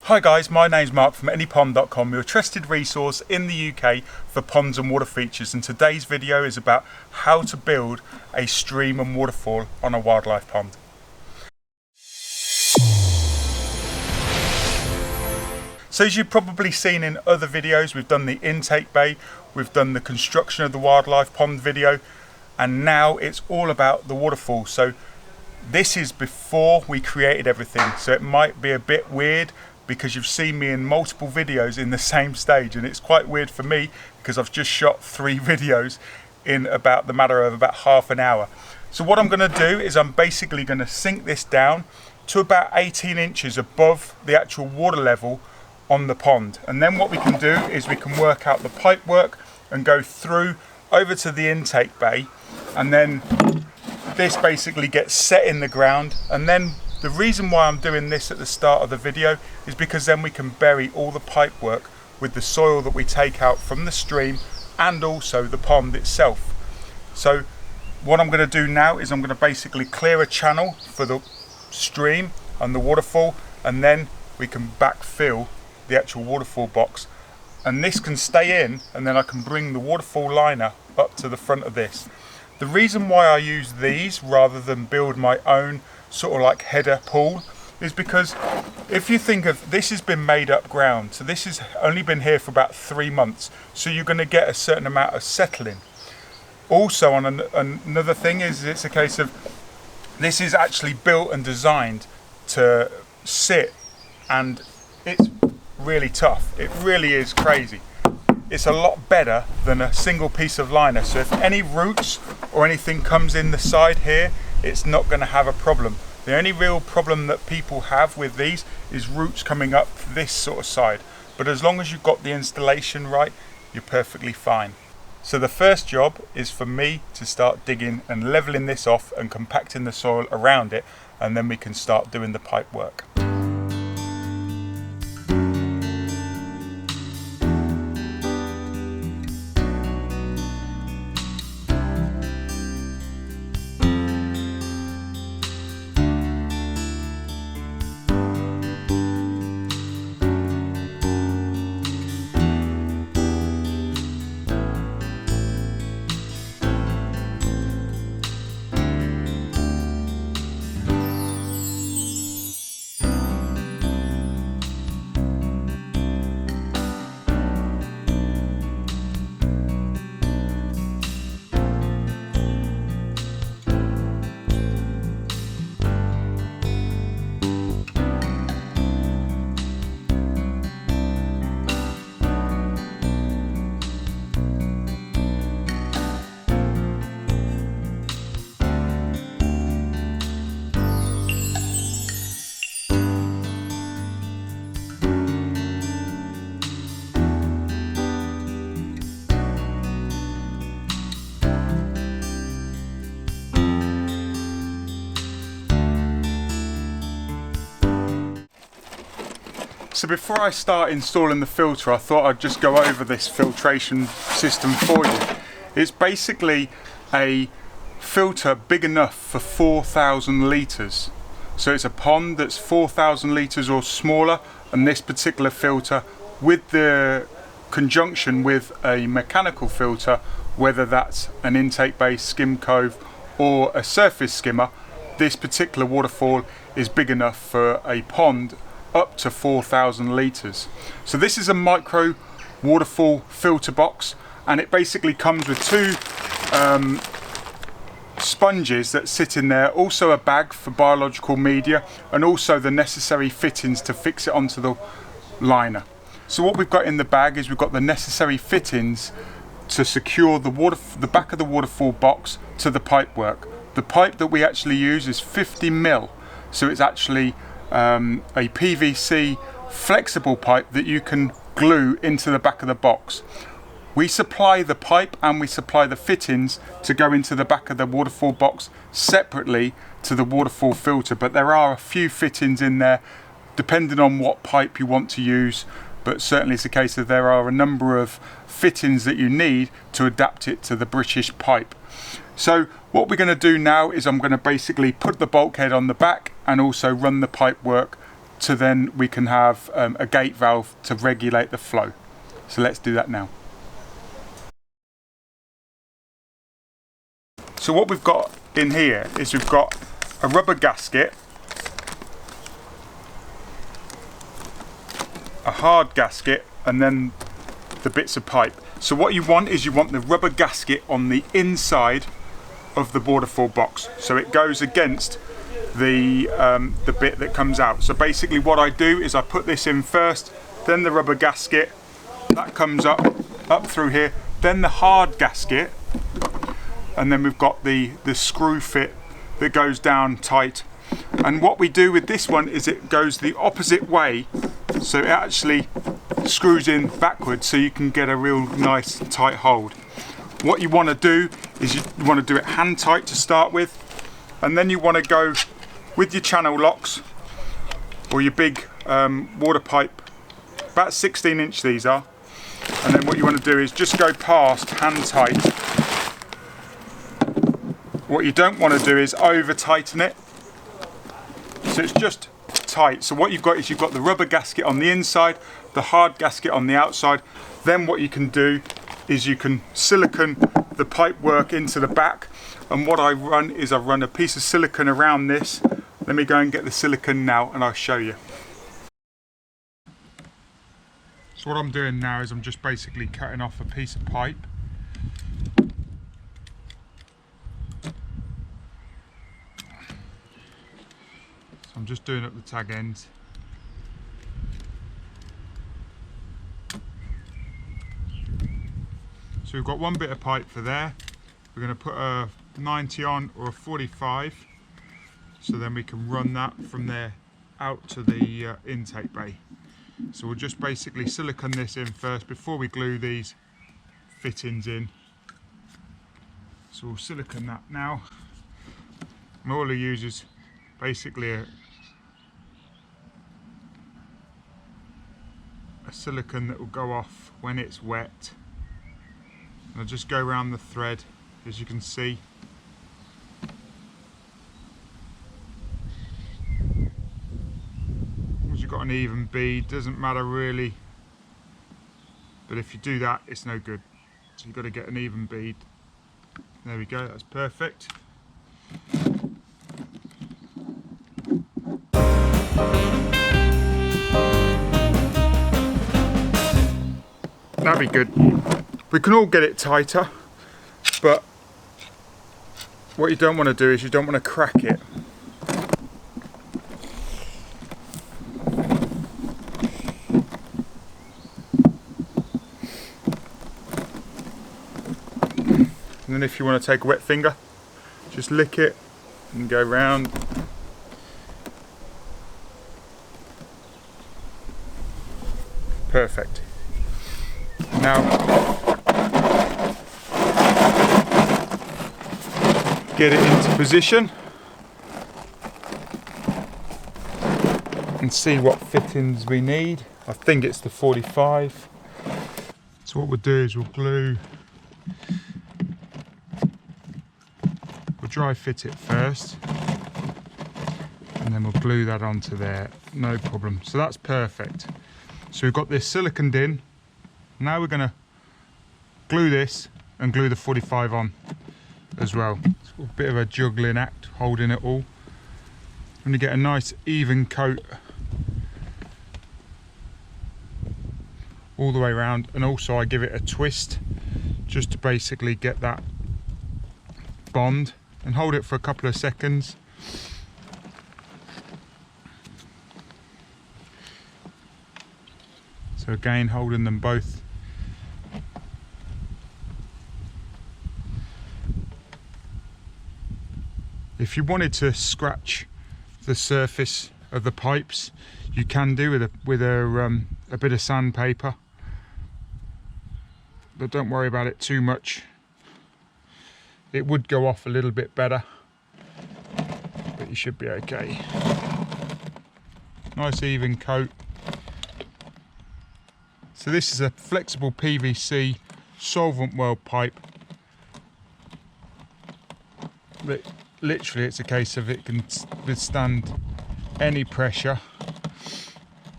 Hi guys, my name's Mark from anypond.com, your trusted resource in the UK for ponds and water features, and today's video is about how to build a stream and waterfall on a wildlife pond. So as you've probably seen in other videos, we've done the intake bay, we've done the construction of the wildlife pond video, and now it's all about the waterfall. So this is before we created everything, so it might be a bit weird because you've seen me in multiple videos in the same stage, and it's quite weird for me because I've just shot 3 videos in about the matter of about half an hour. So what I'm going to do is I'm basically going to sink this down to about 18 inches above the actual water level on the pond, and then what we can do is we can work out the pipe work and go through over to the intake bay, and then this basically gets set in the ground. And then the reason why I'm doing this at the start of the video is because then we can bury all the pipe work with the soil that we take out from the stream and also the pond itself. So what I'm going to do now is I'm going to basically clear a channel for the stream and the waterfall, and then we can backfill the actual waterfall box, and this can stay in, and then I can bring the waterfall liner up to the front of this. The reason why I use these rather than build my own sort of like header pool is because if you think of this, has been made up ground, so this has only been here for about 3 months, so you're going to get a certain amount of settling. Also another thing is it's a case of this is actually built and designed to sit, and it's really tough. It really is crazy. It's a lot better than a single piece of liner, so if any roots or anything comes in the side here, it's not going to have a problem. The only real problem that people have with these is roots coming up this sort of side, but as long as you've got the installation right, you're perfectly fine. So the first job is for me to start digging and leveling this off and compacting the soil around it, and then we can start doing the pipe work. So before I start installing the filter, I thought I'd just go over this filtration system for you. It's basically a filter big enough for 4,000 litres. So it's a pond that's 4,000 litres or smaller, and this particular filter, with the conjunction with a mechanical filter, whether that's an intake base, skim cove or a surface skimmer, this particular waterfall is big enough for a pond up to 4,000 litres. So this is a micro waterfall filter box, and it basically comes with 2 sponges that sit in there, also a bag for biological media, and also the necessary fittings to fix it onto the liner. So what we've got in the bag is we've got the necessary fittings to secure the back of the waterfall box to the pipe work. The pipe that we actually use is 50mm, so it's actually a PVC flexible pipe that you can glue into the back of the box. We supply the pipe and we supply the fittings to go into the back of the waterfall box separately to the waterfall filter, but there are a few fittings in there depending on what pipe you want to use, but certainly it's a case of there are a number of fittings that you need to adapt it to the British pipe. So what we're going to do now is I'm going to basically put the bulkhead on the back and also run the pipe work to then we can have a gate valve to regulate the flow. So let's do that now. So what we've got in here is we've got a rubber gasket, a hard gasket, and then the bits of pipe. So what you want is you want the rubber gasket on the inside of the Waterfall box, so it goes against the bit that comes out. So basically what I do is I put this in first, then the rubber gasket, that comes up through here, then the hard gasket, and then we've got the screw fit that goes down tight. And what we do with this one is it goes the opposite way, so it actually screws in backwards, so you can get a real nice tight hold. What you want to do is you want to do it hand tight to start with, and then you want to go with your channel locks or your big water pipe, about 16-inch these are, and then what you want to do is just go past hand tight. What you don't want to do is over tighten it, so it's just tight. So what you've got is you've got the rubber gasket on the inside, the hard gasket on the outside. Then what you can do is you can silicone the pipe work into the back, and what I run is I run a piece of silicone around this. Let me go and get the silicone now and I'll show you. So what I'm doing now is I'm just basically cutting off a piece of pipe. So I'm just doing up the tag ends. So we've got one bit of pipe for there. We're going to put a 90 on or a 45, so then we can run that from there out to the intake bay. So we'll just basically silicone this in first before we glue these fittings in. So we'll silicone that now. And all I use is basically a silicone that will go off when it's wet. And I'll just go around the thread, as you can see. Once you've got an even bead, doesn't matter really, but if you do that, it's no good. So you've got to get an even bead. There we go, that's perfect. That'd be good. We can all get it tighter, but what you don't want to do is you don't want to crack it. And then if you want to take a wet finger, just lick it and go round. Perfect. Now, get it into position and see what fittings we need. I think it's the 45. So what we'll do is we'll dry fit it first, and then we'll glue that onto there, no problem. So that's perfect. So we've got this siliconed in. Now we're going to glue this and glue the 45 on as well. It's a bit of a juggling act, holding it all. I'm going to get a nice even coat all the way around, and also I give it a twist just to basically get that bond, and hold it for a couple of seconds. So again, holding them both. If you wanted to scratch the surface of the pipes, you can do with a bit of sandpaper, but don't worry about it too much. It would go off a little bit better, but you should be okay. Nice even coat. So this is a flexible PVC solvent weld pipe. Literally it's a case of it can withstand any pressure.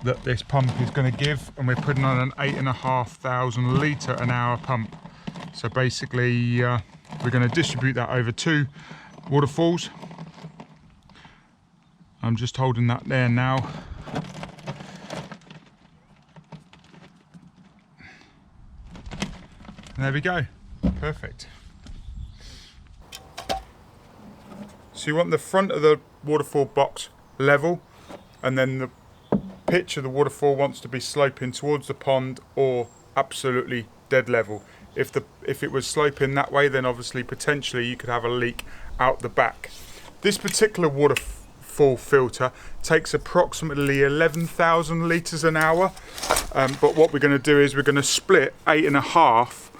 that this pump is going to give, and we're putting on an 8,500 litre an hour pump. So basically we're going to distribute that over 2 waterfalls. I'm just holding that there now. And there we go, perfect. So you want the front of the waterfall box level, and then the pitch of the waterfall wants to be sloping towards the pond or absolutely dead level. If it was sloping that way, then obviously potentially you could have a leak out the back. This particular waterfall filter takes approximately 11,000 litres an hour, but what we're going to do is we're going to split 8.5,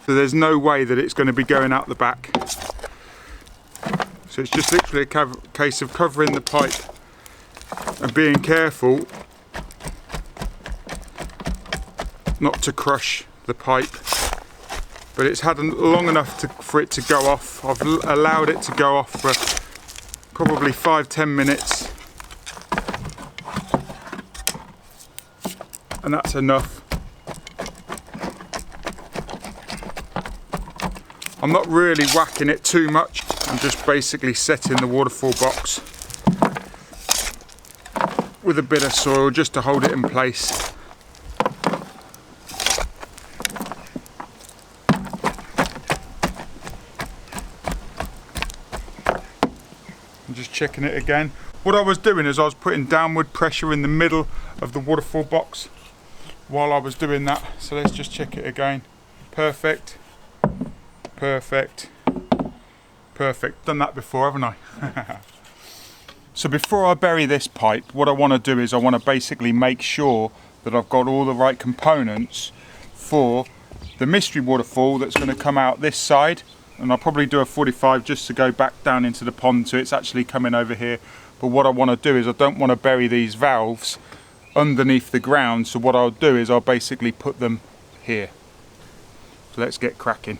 so there's no way that it's going to be going out the back. So it's just literally a case of covering the pipe and being careful not to crush the pipe. But it's had long enough for it to go off. I've allowed it to go off for probably 5-10 minutes. And that's enough. I'm not really whacking it too much. I'm just basically setting the waterfall box with a bit of soil just to hold it in place. I'm just checking it again. What I was doing is I was putting downward pressure in the middle of the waterfall box while I was doing that. So let's just check it again. Perfect. Perfect. Perfect. Done that before, haven't I? So before I bury this pipe, what I want to do is I want to basically make sure that I've got all the right components for the mystery waterfall that's going to come out this side. And I'll probably do a 45 just to go back down into the pond, so it's actually coming over here. But what I want to do is I don't want to bury these valves underneath the ground, so what I'll do is I'll basically put them here. So let's get cracking.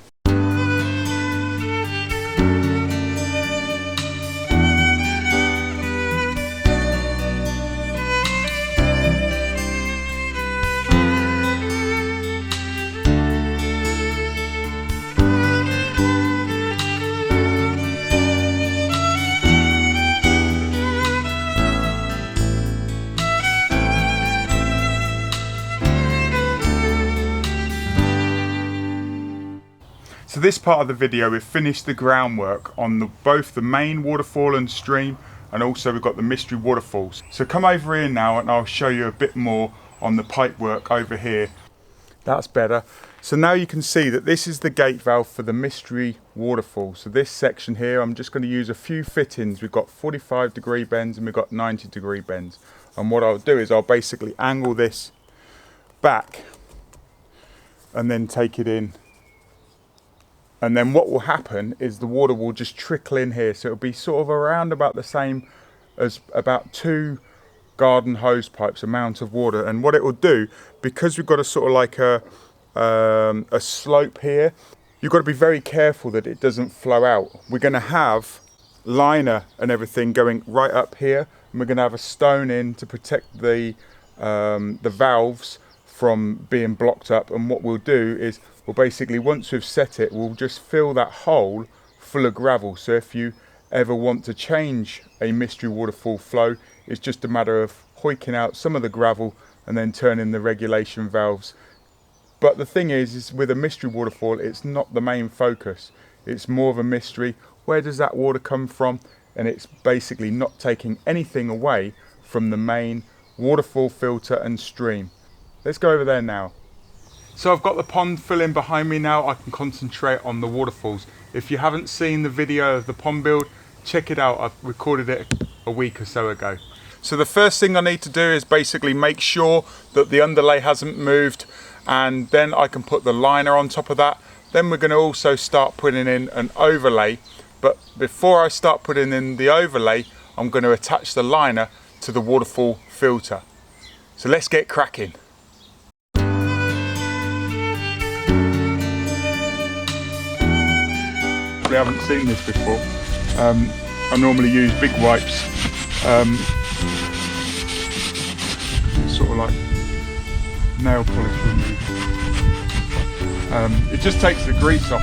So this part of the video, we've finished the groundwork on both the main waterfall and stream, and also we've got the mystery waterfalls. So come over here now and I'll show you a bit more on the pipework over here. That's better. So now you can see that this is the gate valve for the mystery waterfall. So this section here, I'm just going to use a few fittings. We've got 45-degree bends and we've got 90-degree bends. And what I'll do is I'll basically angle this back and then take it in. And then what will happen is the water will just trickle in here. So it'll be sort of around about the same as about 2 garden hose pipes amount of water. And what it will do, because we've got a sort of like a slope here, you've got to be very careful that it doesn't flow out. We're going to have liner and everything going right up here. And we're going to have a stone in to protect the valves from being blocked up. And what we'll do is we'll basically, once we've set it, we'll just fill that hole full of gravel. So if you ever want to change a mystery waterfall flow, it's just a matter of hoiking out some of the gravel and then turning the regulation valves. But the thing is with a mystery waterfall, it's not the main focus. It's more of a mystery. Where does that water come from? And it's basically not taking anything away from the main waterfall filter and stream. Let's go over there now. So I've got the pond filling behind me now. I can concentrate on the waterfalls. If you haven't seen the video of the pond build, check it out. I've recorded it a week or so ago. So the first thing I need to do is basically make sure that the underlay hasn't moved, and then I can put the liner on top of that. Then we're going to also start putting in an overlay. But before I start putting in the overlay, I'm going to attach the liner to the waterfall filter. So let's get cracking. I haven't seen this before. I normally use big wipes, sort like nail polish remover. It just takes the grease off.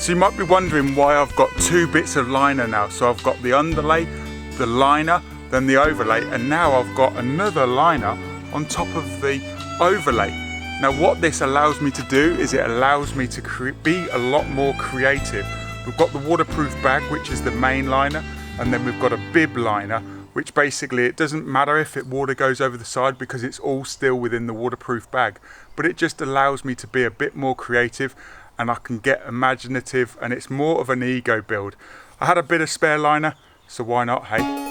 So you might be wondering why I've got two bits of liner now. So I've got the underlay, the liner, then the overlay, and now I've got another liner on top of the overlay. Now what this allows me to do is it allows me to be a lot more creative. We've got the waterproof bag, which is the main liner, and then we've got a bib liner, which basically it doesn't matter if water goes over the side because it's all still within the waterproof bag. But it just allows me to be a bit more creative, and I can get imaginative, and it's more of an ego build. I had a bit of spare liner, so why not, hey?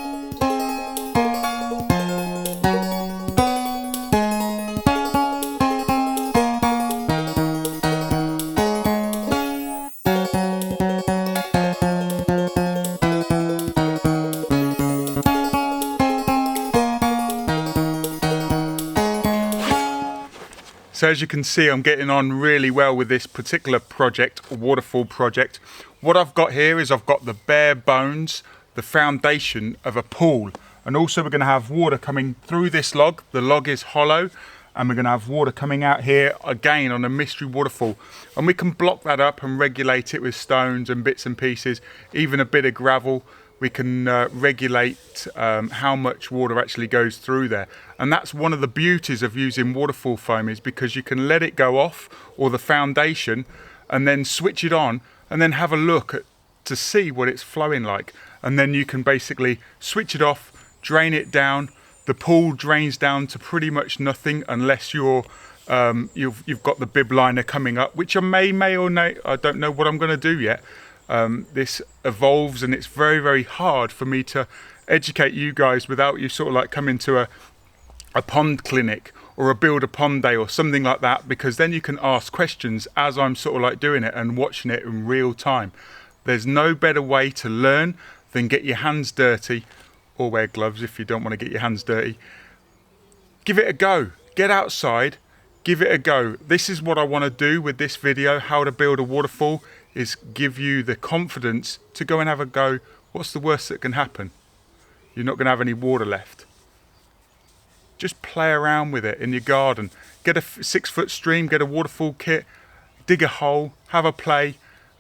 So as you can see, I'm getting on really well with this particular project, a waterfall project. What I've got here is I've got the bare bones, the foundation of a pool. And also we're going to have water coming through this log. The log is hollow, and we're going to have water coming out here again on a mystery waterfall. And we can block that up and regulate it with stones and bits and pieces, even a bit of gravel. We can regulate how much water actually goes through there. And that's one of the beauties of using waterfall foam, is because you can let it go off, or the foundation, and then switch it on and then have a look to see what it's flowing like. And then you can basically switch it off, drain it down. The pool drains down to pretty much nothing unless you've got the bib liner coming up, which I may or may, I don't know what I'm going to do yet. This evolves, and it's very, very hard for me to educate you guys without you sort of like coming to a pond clinic or a build a pond day or something like that, because then you can ask questions as I'm sort of like doing it and watching it in real time. There's no better way to learn than get your hands dirty, or wear gloves if you don't want to get your hands dirty. Give it a go. Get outside, give it a go. This is what I want to do with this video, how to build a waterfall, is give you the confidence to go and have a go. What's the worst that can happen? You're not going to have any water left. Just play around with it in your garden. Get a 6-foot stream, get a waterfall kit, dig a hole, have a play,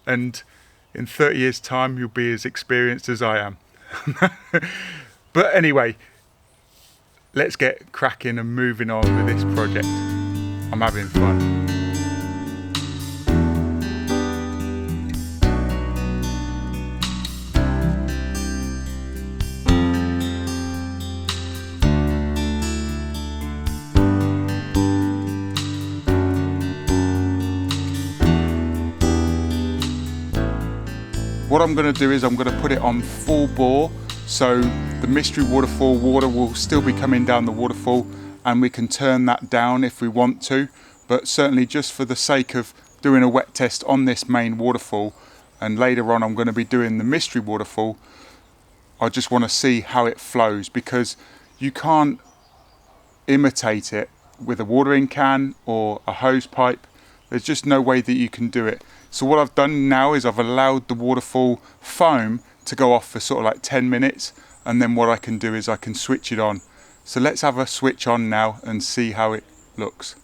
and in 30 years time you'll be as experienced as I am. But anyway, let's get cracking and moving on with this project. I'm having fun. What I'm going to do is I'm going to put it on full bore, So the mystery waterfall water will still be coming down the waterfall, and we can turn that down if we want to, but certainly just for the sake of doing a wet test on this main waterfall, and later on I'm going to be doing the mystery waterfall, I just want to see how it flows, because you can't imitate it with a watering can or a hose pipe. There's just no way that you can do it. So what I've done now is I've allowed the waterfall foam to go off for sort of like 10 minutes, and then what I can do is I can switch it on. So let's have a switch on now and see how it looks.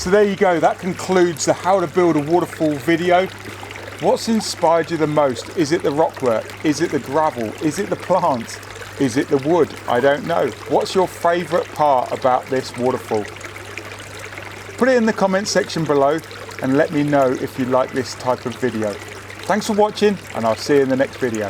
So there you go, that concludes the how to build a waterfall video. What's inspired you the most? Is it the rockwork? Is it the gravel? Is it the plants? Is it the wood? I don't know. What's your favourite part about this waterfall? Put it in the comment section below and let me know if you like this type of video. Thanks for watching, and I'll see you in the next video.